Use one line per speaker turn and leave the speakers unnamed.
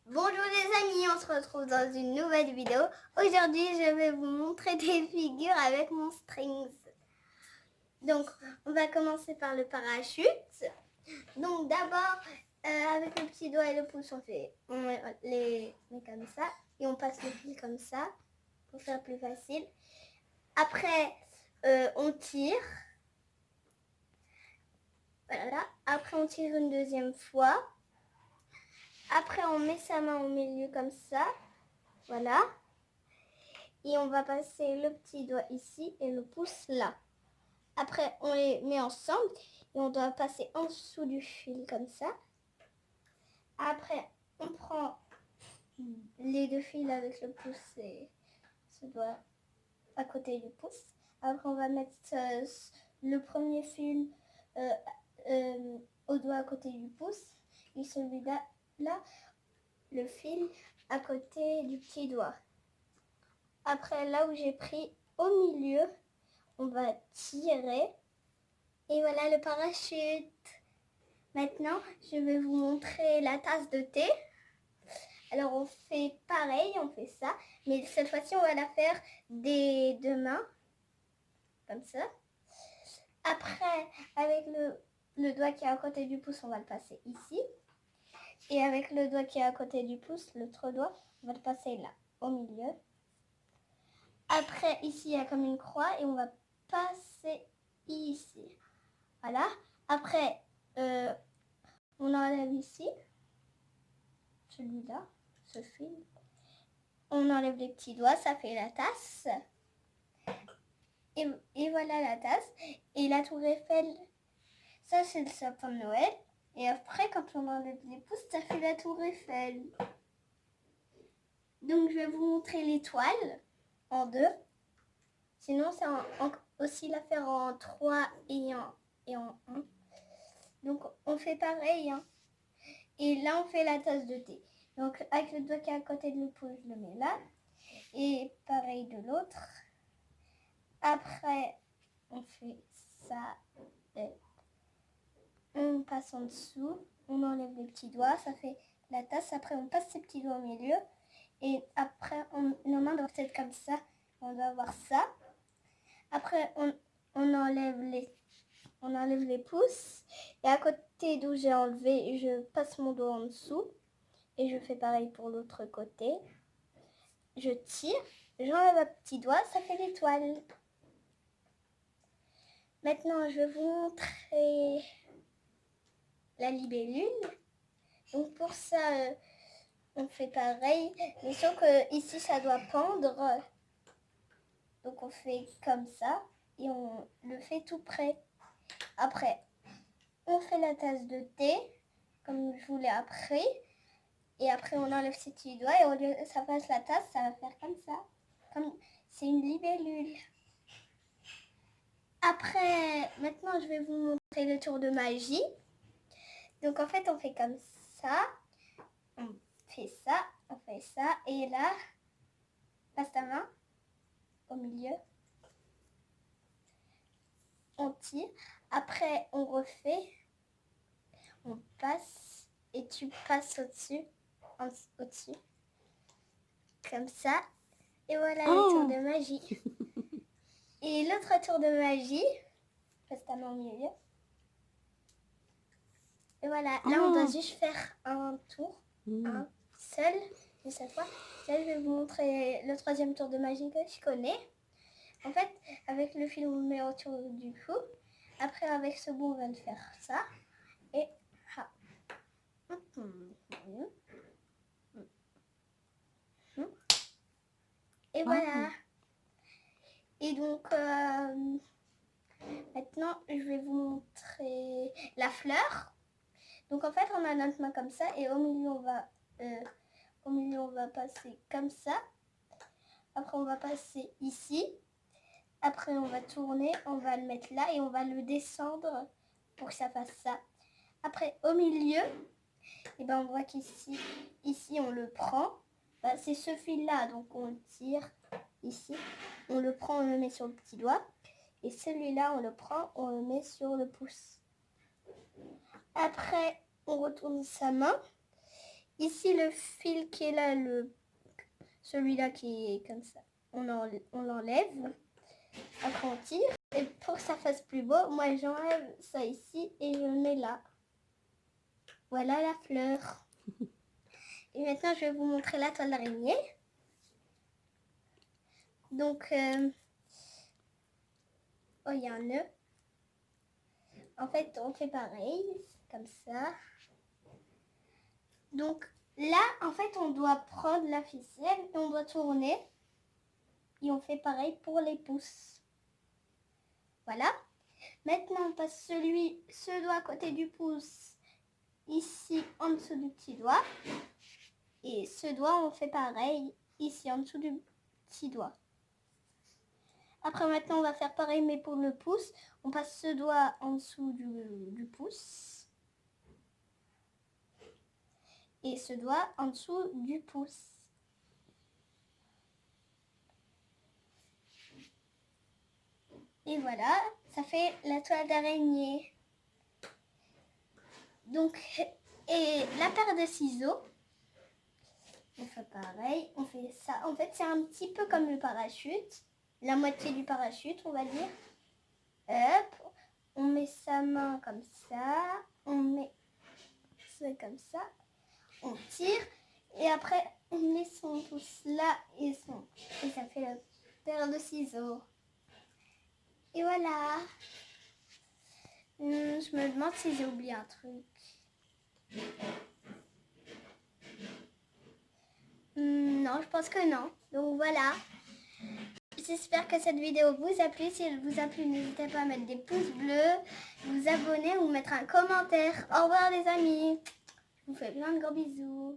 Bonjour les amis, on se retrouve dans une nouvelle vidéo. Aujourd'hui, je vais vous montrer des figures avec mon strings. Donc, on va commencer par le parachute. Donc, d'abord, avec le petit doigt et le pouce, on les met comme ça. Et on passe le fil comme ça, pour faire plus facile. Après, on tire. Voilà. Après, on tire une deuxième fois. Après, on met sa main au milieu comme ça. Voilà. Et on va passer le petit doigt ici et le pouce là. Après, on les met ensemble et on doit passer en dessous du fil comme ça. Après, on prend les deux fils avec le pouce et ce doigt à côté du pouce. Après, on va mettre le premier fil au doigt à côté du pouce et celui-là, le fil à côté du petit doigt. Après, là où j'ai pris au milieu, on va tirer. Et voilà le parachute. Maintenant, je vais vous montrer la tasse de thé. Alors, on fait pareil, on fait ça. Mais cette fois-ci, on va la faire des deux mains. Comme ça. Après, avec le doigt qui est à côté du pouce, on va le passer ici. Et avec le doigt qui est à côté du pouce, l'autre doigt, on va le passer là, au milieu. Après, ici, il y a comme une croix et on va passer ici. Voilà. Après, on enlève ici, celui-là, ce fil. On enlève les petits doigts, ça fait la tasse. Et voilà la tasse. Et la tour Eiffel, ça c'est le sapin de Noël. Et après, quand on enlève les pouces, ça fait la tour Eiffel. Donc je vais vous montrer l'étoile en deux. Sinon, c'est aussi la faire en 3 et en 1. Donc on fait pareil. Hein. Et là, on fait la tasse de thé. Donc avec le doigt qui est à côté de le pouce, je le mets là. Et pareil de l'autre. Après, on fait ça. On passe en dessous. On enlève les petits doigts. Ça fait la tasse. Après, on passe ses petits doigts au milieu. Et après, nos mains doivent être comme ça. On doit avoir ça. Après, on enlève les pouces. Et à côté d'où j'ai enlevé, je passe mon doigt en dessous. Et je fais pareil pour l'autre côté. Je tire. J'enlève un petit doigt. Ça fait l'étoile. Maintenant, je vais vous montrer la libellule. Donc pour ça, on fait pareil. Mais sauf que ici, ça doit pendre. Donc on fait comme ça. Et on le fait tout près. Après, on fait la tasse de thé. Comme je vous l'ai appris. Et après, on enlève ses petits doigts. Et au lieu que ça fasse la tasse, ça va faire comme ça. C'est une libellule. Après, maintenant, je vais vous montrer le tour de magie. Donc, en fait, on fait comme ça. On fait ça, on fait ça. Et là, passe ta main au milieu. On tire. Après, on refait. On passe. Et tu passes au-dessus. Au-dessus. Comme ça. Et voilà le tour de magie. Et l'autre tour de magie. Passe ta main au milieu. Et voilà, là on doit juste faire un tour, un seul, et cette fois. Là je vais vous montrer le troisième tour de magie que je connais. En fait, avec le fil on le met autour du cou. Après avec ce bout on va le faire ça. Et ha. Et voilà. Et donc maintenant je vais vous montrer la fleur. Donc en fait on a notre main comme ça et au milieu on va passer comme ça. Après on va passer ici. Après on va tourner, on va le mettre là et on va le descendre pour que ça fasse ça. Après au milieu, et ben on voit qu'ici on le prend. Ben, c'est ce fil là, donc on tire ici. On le prend, on le met sur le petit doigt. Et celui-là on le prend, on le met sur le pouce. Après on retourne sa main. ici le fil qui est là, celui-là qui est comme ça, on l'enlève. Après on tire. Et pour que ça fasse plus beau, moi j'enlève ça ici et je le mets là. Voilà la fleur. Et maintenant je vais vous montrer la toile d'araignée. Donc, oh, il y a un nœud. En fait, on fait pareil, comme ça. Donc là, en fait, on doit prendre la ficelle et on doit tourner. Et on fait pareil pour les pouces. Voilà. Maintenant, on passe ce doigt à côté du pouce, ici en dessous du petit doigt. Et ce doigt, on fait pareil, ici en dessous du petit doigt. Après, maintenant, on va faire pareil, mais pour le pouce. On passe ce doigt en dessous du pouce. Et ce doigt en dessous du pouce. Et voilà, ça fait la toile d'araignée. Donc, et la paire de ciseaux, on fait pareil, on fait ça. En fait, c'est un petit peu comme le parachute, la moitié du parachute, on va dire. Hop, on met sa main comme ça, on met ça comme ça, on tire, et après, on met son pouce là et ça fait la paire de ciseaux. Et voilà. Je me demande si j'ai oublié un truc. Non, je pense que non. Donc voilà. J'espère que cette vidéo vous a plu. Si elle vous a plu, n'hésitez pas à mettre des pouces bleus, vous abonner ou mettre un commentaire. Au revoir les amis. Je vous fais plein de gros bisous.